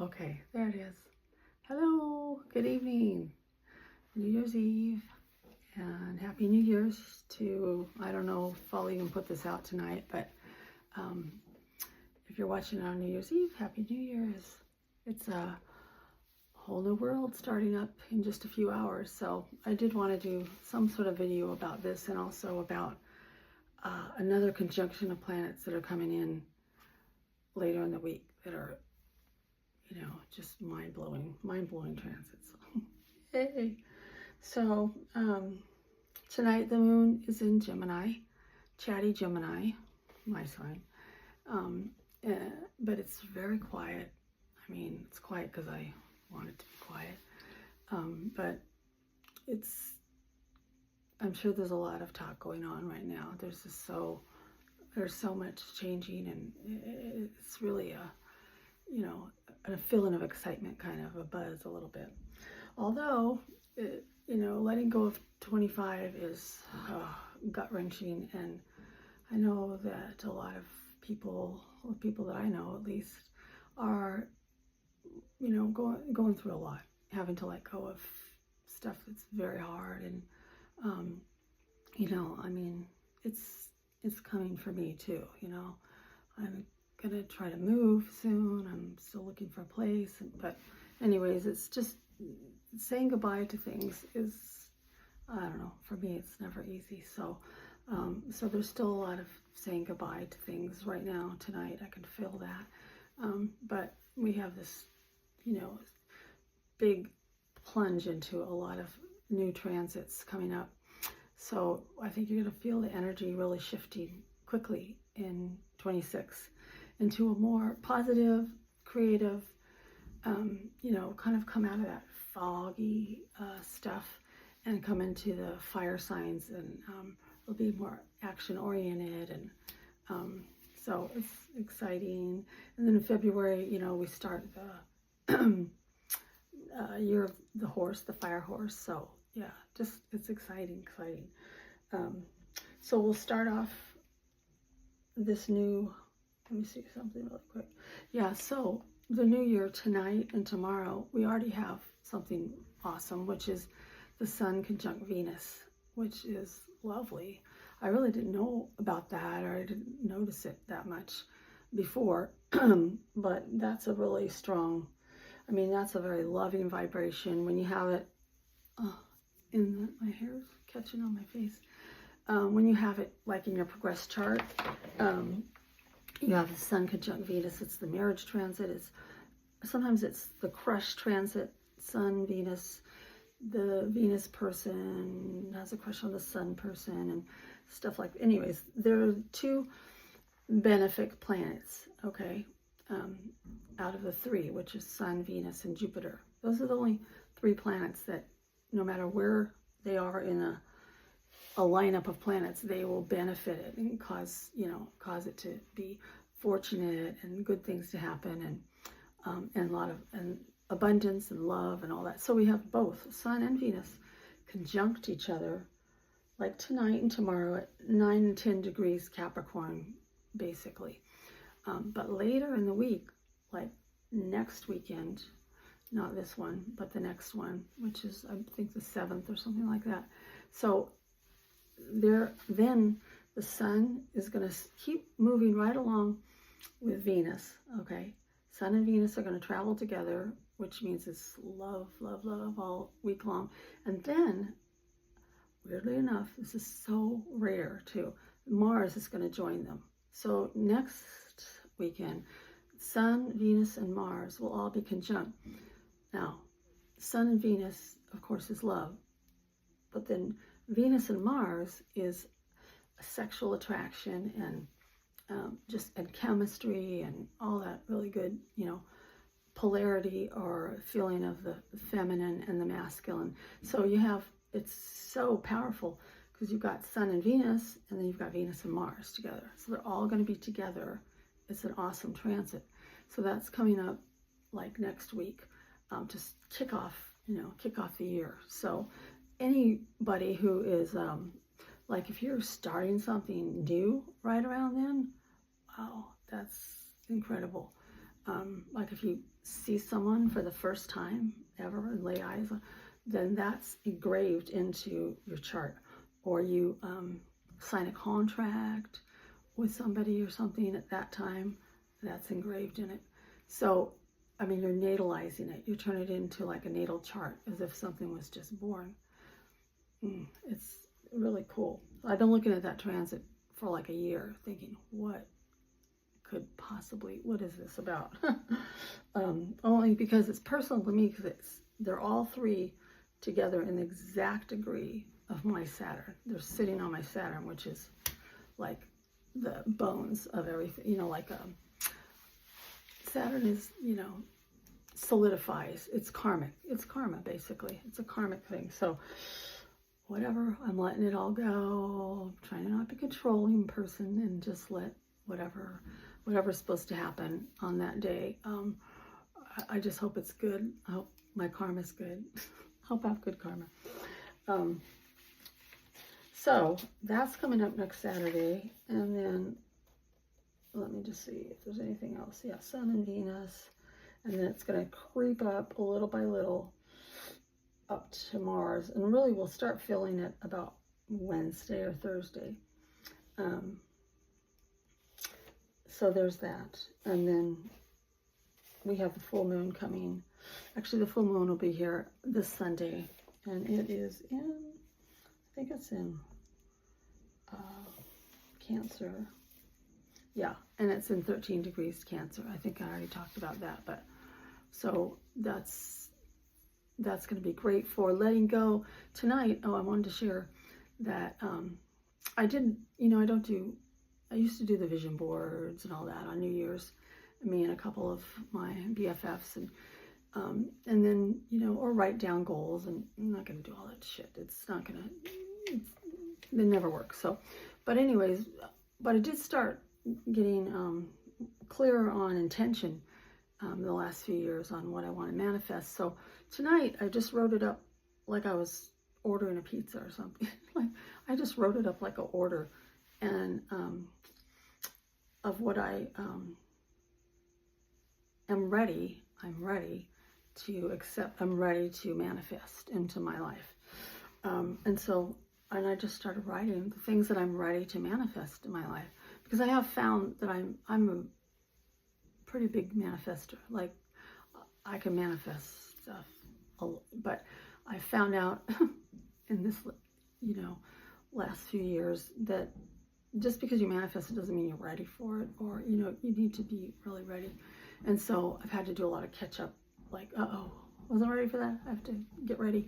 Okay, there it is. Hello, good evening. New Year's Eve and Happy New Year's to, I don't know if I'll even put this out tonight, but um, if you're watching on New Year's Eve, Happy New Year's. It's a whole new world starting up in just a few hours. So I did want to do some sort of video about this and also about another conjunction of planets that are coming in later in the week that are, just mind-blowing transits. Yay! So tonight the moon is in Gemini, chatty Gemini, my sign. But it's very quiet. I mean, it's quiet because I want it to be quiet. But I'm sure there's a lot of talk going on right now. There's so much changing, and it's really a feeling of excitement, kind of a buzz a little bit. Although, letting go of 25 is gut-wrenching, and I know that a lot of people that I know at least, are, going through a lot, having to let go of stuff that's very hard, and, I mean, it's coming for me too, I'm gonna try to move soon. I'm still looking for a place, but anyways, it's just saying goodbye to things is, I don't know, for me it's never easy. So so there's still a lot of saying goodbye to things right now. Tonight I can feel that, but we have this big plunge into a lot of new transits coming up. So I think you're gonna feel the energy really shifting quickly in 26 into a more positive, creative, kind of come out of that foggy stuff and come into the fire signs, and it'll be more action oriented, and so it's exciting. And then in February, we start the year of the horse, the fire horse. So yeah, just it's exciting. So we'll start off this new, let me see something really quick. Yeah, so the new year, tonight and tomorrow, we already have something awesome, which is the Sun conjunct Venus, which is lovely. I really didn't know about that, or I didn't notice it that much before, but that's a really strong, that's a very loving vibration when you have it, my hair's catching on my face. When you have it like in your progress chart, you have the Sun conjunct Venus. It's the marriage transit. Sometimes it's the crush transit, Sun, Venus. The Venus person has a crush on the Sun person and stuff like that. Anyways, there are two benefic planets, okay, out of the three, which is Sun, Venus, and Jupiter. Those are the only three planets that, no matter where they are in a lineup of planets, they will benefit it and cause it to be fortunate and good things to happen, and a lot of abundance and love and all that. So we have both Sun and Venus conjunct each other, like tonight and tomorrow at 9 and 10 degrees Capricorn, basically. But later in the week, like next weekend, not this one, but the next one, which is, I think, the 7th or something like that. So then the Sun is going to keep moving right along with Venus, okay? Sun and Venus are going to travel together, which means it's love, love, love all week long. And then, weirdly enough, this is so rare too, Mars is going to join them. So next weekend, Sun, Venus, and Mars will all be conjunct. Now, Sun and Venus, of course, is love, but then Venus and Mars is sexual attraction and and chemistry and all that really good, polarity or feeling of the feminine and the masculine. So it's so powerful because you've got Sun and Venus, and then you've got Venus and Mars together. So they're all going to be together. It's an awesome transit. So that's coming up like next week, to kick off the year. So anybody who is like, if you're starting something new right around then, wow, that's incredible. like if you see someone for the first time ever and lay eyes on, then that's engraved into your chart. Or you sign a contract with somebody or something at that time, that's engraved in it. So, I mean, you're natalizing it. You turn it into like a natal chart, as if something was just born. It's really cool. I've been looking at that transit for like a year, thinking, what is this about? Only because it's personal to me, because they're all three together in the exact degree of my Saturn. They're sitting on my Saturn, which is like the bones of everything, you know, like Saturn is, you know, solidifies. It's karmic. It's karma, basically. It's a karmic thing. So whatever, I'm letting it all go. I'm trying to not be a controlling person and just let whatever's supposed to happen on that day. I just hope it's good. I hope my karma's good. Hope I have good karma. So that's coming up next Saturday. And then let me just see if there's anything else. Yeah, Sun and Venus. And then it's going to creep up little by little up to Mars. And really we'll start feeling it about Wednesday or Thursday. So there's that. And then we have the full moon coming. Actually, the full moon will be here this Sunday. And it is in, I think it's in Cancer. Yeah, and it's in 13 degrees Cancer. I think I already talked about that. But so that's going to be great for letting go. Tonight, I wanted to share that I didn't, you know, I used to do the vision boards and all that on New Year's. Me and a couple of my BFFs, and then, you know, or write down goals. And I'm not going to do all that shit. It never works. So, but anyways, but I did start getting clearer on intention the last few years on what I want to manifest. So tonight I just wrote it up like I was ordering a pizza or something. Like I just wrote it up like an order, and of what I am ready. I'm ready to accept. I'm ready to manifest into my life. And I just started writing the things that I'm ready to manifest in my life, because I have found that I'm a pretty big manifester. Like I can manifest stuff, but I found out in this, you know, last few years that just because you manifest it doesn't mean you're ready for it, or, you know, you need to be really ready. And so I've had to do a lot of catch up, like, wasn't ready for that. I have to get ready.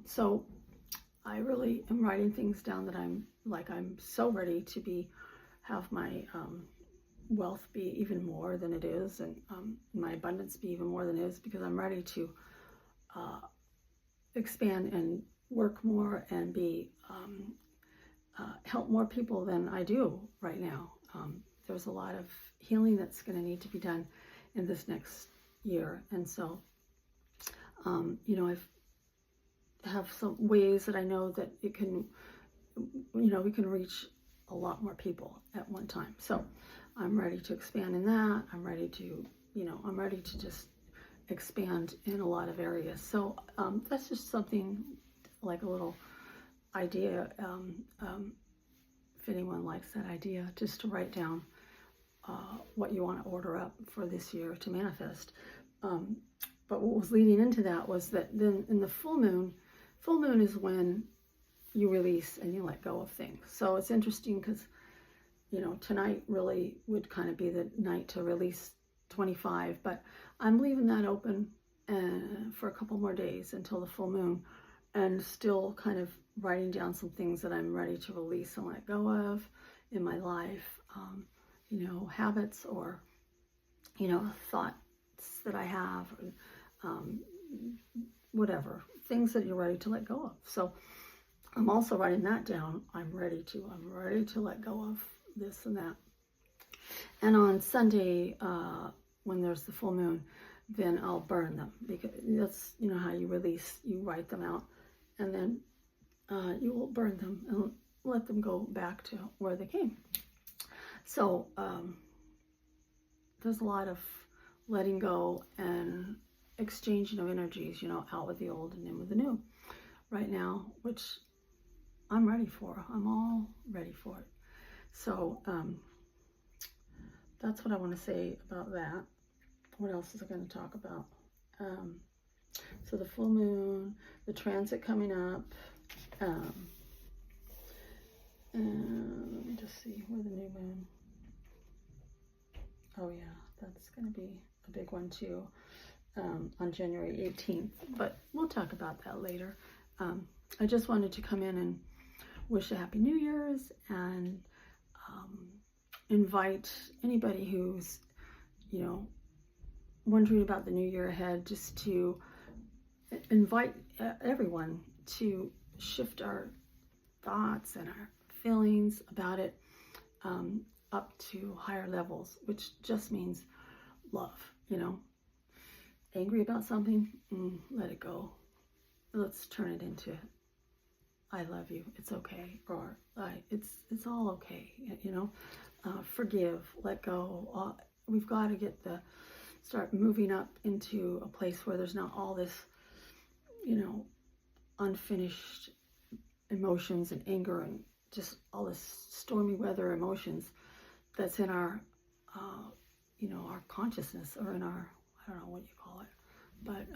So I really am writing things down that I'm so ready to have my wealth be even more than it is, and my abundance be even more than it is, because I'm ready to expand and work more and help more people than I do right now. There's a lot of healing that's going to need to be done in this next year. And so, you know, I have some ways that I know that it can, you know, we can reach a lot more people at one time. So I'm ready to expand in that. I'm ready to, you know, I'm ready to just expand in a lot of areas. So that's just something like a little idea. If anyone likes that idea, just to write down what you want to order up for this year to manifest. But what was leading into that was that then in the full moon is when you release and you let go of things. So it's interesting because, you know, tonight really would kind of be the night to release 25, but I'm leaving that open for a couple more days until the full moon, and still kind of writing down some things that I'm ready to release and let go of in my life. You know, habits, or, you know, thoughts that I have, whatever, things that you're ready to let go of. So I'm also writing that down. I'm ready to let go of this and that. And on Sunday, when there's the full moon, then I'll burn them, because that's, you know, how you release, you write them out, and then you will burn them and let them go back to where they came. So there's a lot of letting go and exchanging of energies, you know, out with the old and in with the new right now, which I'm ready for. I'm all ready for it. So that's what I want to say about that. What else is I going to talk about? So the full moon, the transit coming up, and let me just see where the new moon. Oh yeah, that's going to be a big one too, on January 18th. But we'll talk about that later. I just wanted to come in and wish a happy New Year's and invite anybody who's, you know, wondering about the new year ahead, just to invite everyone to shift our thoughts and our feelings about it up to higher levels, which just means love, you know. Angry about something, let it go. Let's turn it into I love you, it's okay, or it's all okay, you know. Forgive, let go. We've got to start moving up into a place where there's not all this, you know, unfinished emotions and anger and just all this stormy weather emotions that's in our, you know, our consciousness, or in our, I don't know what you call it, but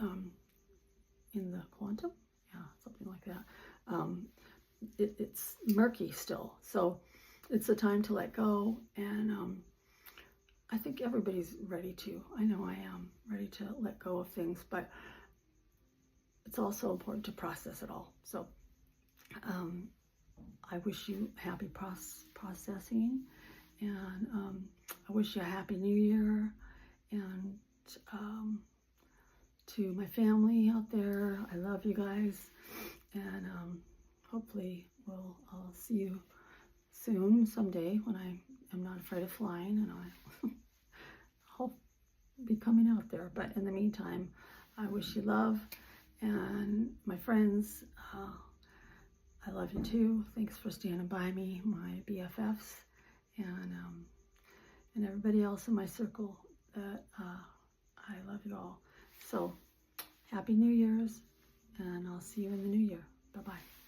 in the quantum, yeah, something like that. It's murky still, so it's a time to let go, and I think everybody's ready to. I know I am ready to let go of things, but it's also important to process it all. So I wish you happy processing, and I wish you a happy new year, and to my family out there, I love you guys, and hopefully I'll see you soon, someday, when I am not afraid of flying, and I'll be coming out there. But in the meantime, I wish you love, and my friends, I love you too. Thanks for standing by me, my BFFs, and everybody else in my circle. That I love you all. So happy New Year's, and I'll see you in the new year. Bye-bye.